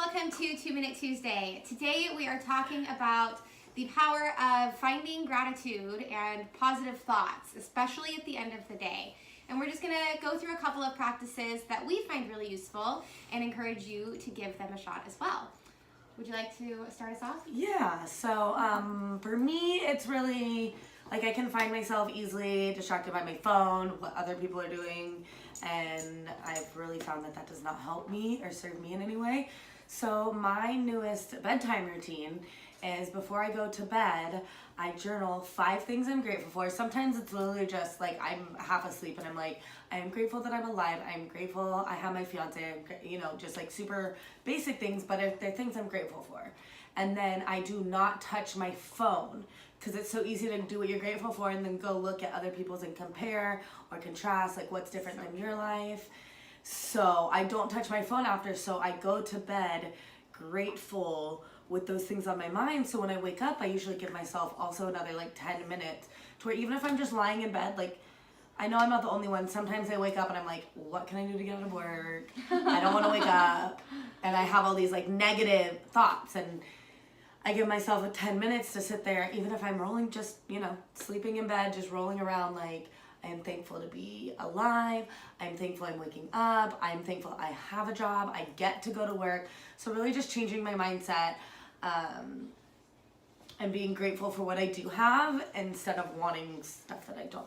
welcome to 2 Minute Tuesday. Today we are talking about the power of finding gratitude and positive thoughts, especially at the end of the day. And we're just going to go through a couple of practices that we find really useful and encourage you to give them a shot as well. Would you like to start us off? Yeah, so for me, it's really like I can find myself easily distracted by my phone, what other people are doing, and I've really found that does not help me or serve me in any way. So my newest bedtime routine is before I go to bed, I journal 5 things I'm grateful for. Sometimes it's literally just like I'm half asleep and I'm like, I'm grateful that I'm alive. I'm grateful I have my fiance. Just like super basic things, but they're things I'm grateful for. And then I do not touch my phone because it's so easy to do what you're grateful for and then go look at other people's and compare or contrast like what's different than your life. So I don't touch my phone after, so I go to bed grateful with those things on my mind. So when I wake up, I usually give myself also another like 10 minutes to where even if I'm just lying in bed, like I know I'm not the only one. Sometimes I wake up and I'm like, what can I do to get out of work? I don't want to wake up. And I have all these like negative thoughts, and I give myself 10 minutes to sit there, even if I'm rolling, just, sleeping in bed, just rolling around. Like, I am thankful to be alive. I'm thankful I'm waking up. I'm thankful I have a job. I get to go to work. So really just changing my mindset and being grateful for what I do have instead of wanting stuff that I don't.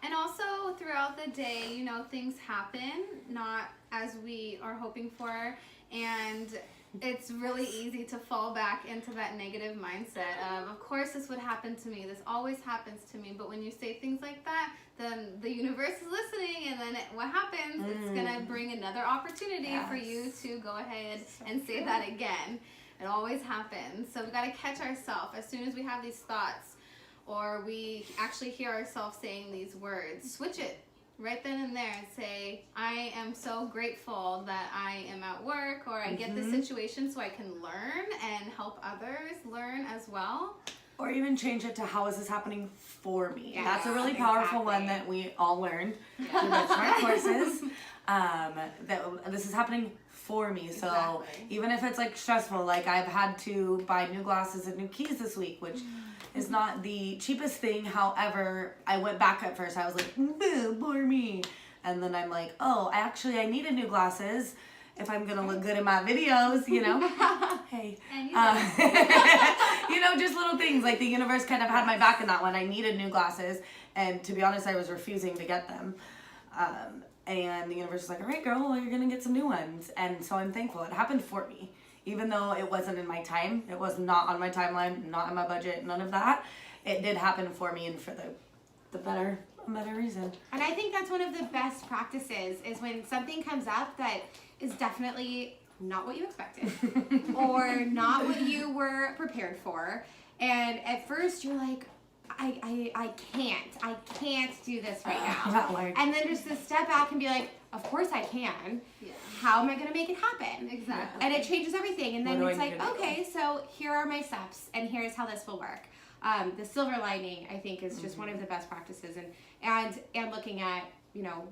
And also throughout the day, things happen not as we are hoping for, and it's really easy to fall back into that negative mindset of course this would happen to me, this always happens to me. But when you say things like that, then the universe is listening, and then what happens, it's gonna bring another opportunity for you to go ahead and say that again. It always happens. So we got to catch ourselves as soon as we have these thoughts or we actually hear ourselves saying these words. Switch it right then and there and say, I am so grateful that I am at work, or I get this situation so I can learn and help others learn as well. Or even change it to, how is this happening for me? Yeah, that's a really powerful one that we all learned through the smart courses. That this is happening for me. So even if it's like stressful, like I've had to buy new glasses and new keys this week, which is not the cheapest thing. However, I went back at first. I was like, poor me. And then I'm like, I needed new glasses if I'm gonna look good in my videos, Hey. And Just little things. Like the universe kind of had my back in that one. I needed new glasses, and to be honest, I was refusing to get them. And the universe was like, all right, girl, well, you're gonna get some new ones. And so I'm thankful. It happened for me. Even though it wasn't in my time, it was not on my timeline, not in my budget, none of that. It did happen for me, and for the better reason. And I think that's one of the best practices is when something comes up that is definitely not what you expected or not what you were prepared for. And at first you're like, I can't do this right now. And then just to step back and be like, of course I can. Yeah. How am I going to make it happen? Exactly. And it changes everything. And then it's like, okay, so here are my steps and here's how this will work. The silver lining, I think, is just one of the best practices, and looking at,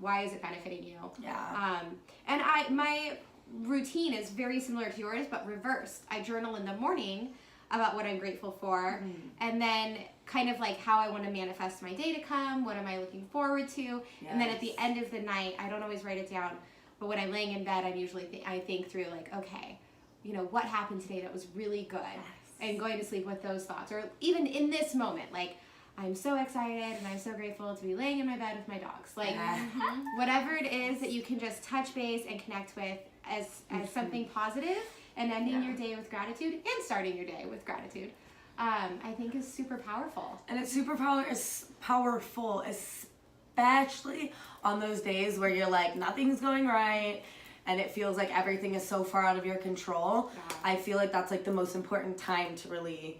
why is it benefiting you? Yeah. And my routine is very similar to yours, but reversed. I journal in the morning about what I'm grateful for, and then kind of like how I want to manifest my day to come, what am I looking forward to, and then at the end of the night, I don't always write it down, but when I'm laying in bed, I'm usually I think through like, okay, what happened today that was really good, and going to sleep with those thoughts, or even in this moment, like, I'm so excited and I'm so grateful to be laying in my bed with my dogs. Like, whatever it is that you can just touch base and connect with as something positive, and ending your day with gratitude and starting your day with gratitude, I think is super powerful. And it's super powerful, especially on those days where you're like, nothing's going right, and it feels like everything is so far out of your control. Yeah. I feel like that's like the most important time to really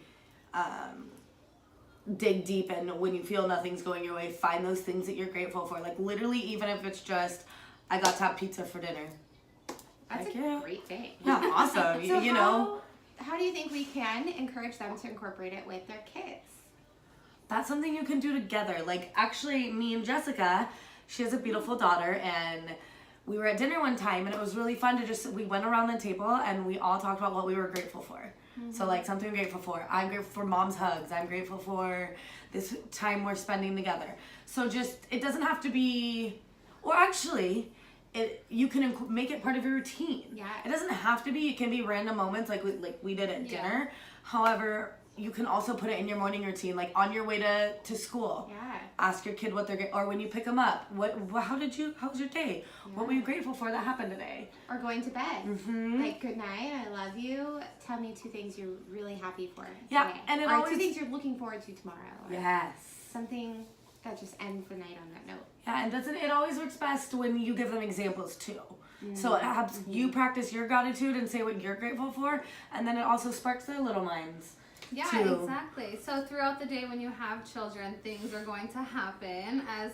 dig deep, and when you feel nothing's going your way, find those things that you're grateful for. Like literally, even if it's just, I got to have pizza for dinner. That's a great thing. Yeah, awesome. So how do you think we can encourage them to incorporate it with their kids? That's something you can do together. Like actually, me and Jessica, she has a beautiful daughter, and we were at dinner one time and it was really fun to we went around the table and we all talked about what we were grateful for. So like something I'm grateful for. I'm grateful for mom's hugs. I'm grateful for this time we're spending together. So just, it doesn't have to be, or actually, you can make it part of your routine. Yeah. It doesn't have to be, it can be random moments like we did at dinner. However, you can also put it in your morning routine, like on your way to school. Yeah. Ask your kid what they're or when you pick them up. How was your day? What were you grateful for that happened today? Or going to bed. Mm-hmm. Like, good night, I love you. Tell me 2 things you're really happy for Yeah, today. and it or always 2 things you're looking forward to tomorrow. Or Yes. something that just ends the night on that note. Yeah, and it always works best when you give them examples too. So it helps you practice your gratitude and say what you're grateful for, and then it also sparks their little minds. Yeah, to- exactly. So throughout the day when you have children, things are going to happen as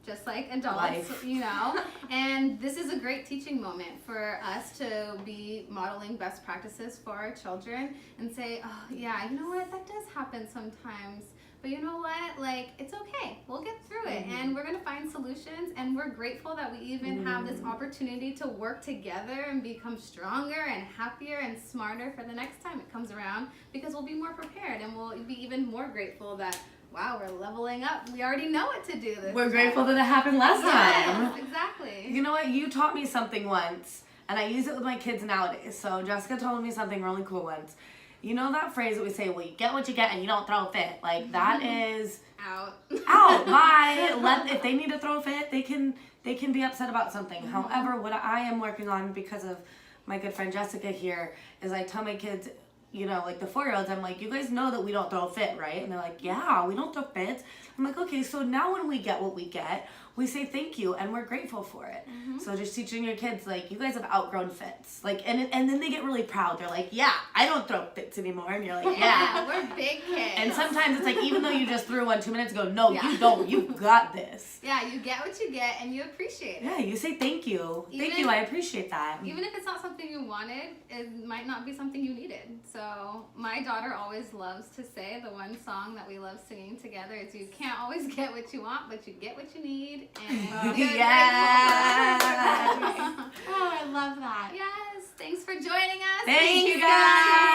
just like adults, Life. you know. And this is a great teaching moment for us to be modeling best practices for our children and say, oh yeah, you know what, that does happen sometimes. But you know what? Like, it's okay. We'll get through it. And we're going to find solutions. And we're grateful that we even have this opportunity to work together and become stronger and happier and smarter for the next time it comes around, because we'll be more prepared and we'll be even more grateful that, wow, we're leveling up. We already know what to do this We're time. grateful that it happened last time. Yes, exactly. You know what? You taught me something once, and I use it with my kids nowadays. So Jessica told me something really cool once. You know that phrase that we say, well, you get what you get and you don't throw a fit. Like, that is Out. out. Bye. If they need to throw a fit, they can be upset about something. However, what I am working on because of my good friend Jessica here is I tell my kids, you know, like the 4-year-olds, I'm like, you guys know that we don't throw a fit, right? And they're like, yeah, we don't throw fits. I'm like, okay, so now when we get what we get, we say thank you and we're grateful for it. So just teaching your kids, like, you guys have outgrown fits. Like, and then they get really proud. They're like, yeah, I don't throw fits anymore. And you're like, yeah. We're big kids. And sometimes it's like, even though you just threw one 2 minutes ago, no, Yeah. you don't. You got this. Yeah, you get what you get and you appreciate it. Yeah, you say thank you. Thank Even- you, I appreciate that. Even if it's not something you wanted, it might not be something you needed. So my daughter always loves to say the one song that we love singing together is, you can't always get what you want, but you get what you need. And you're Yes. grateful for that. Oh, I love that. Yes, thanks for joining us. Thank you, guys.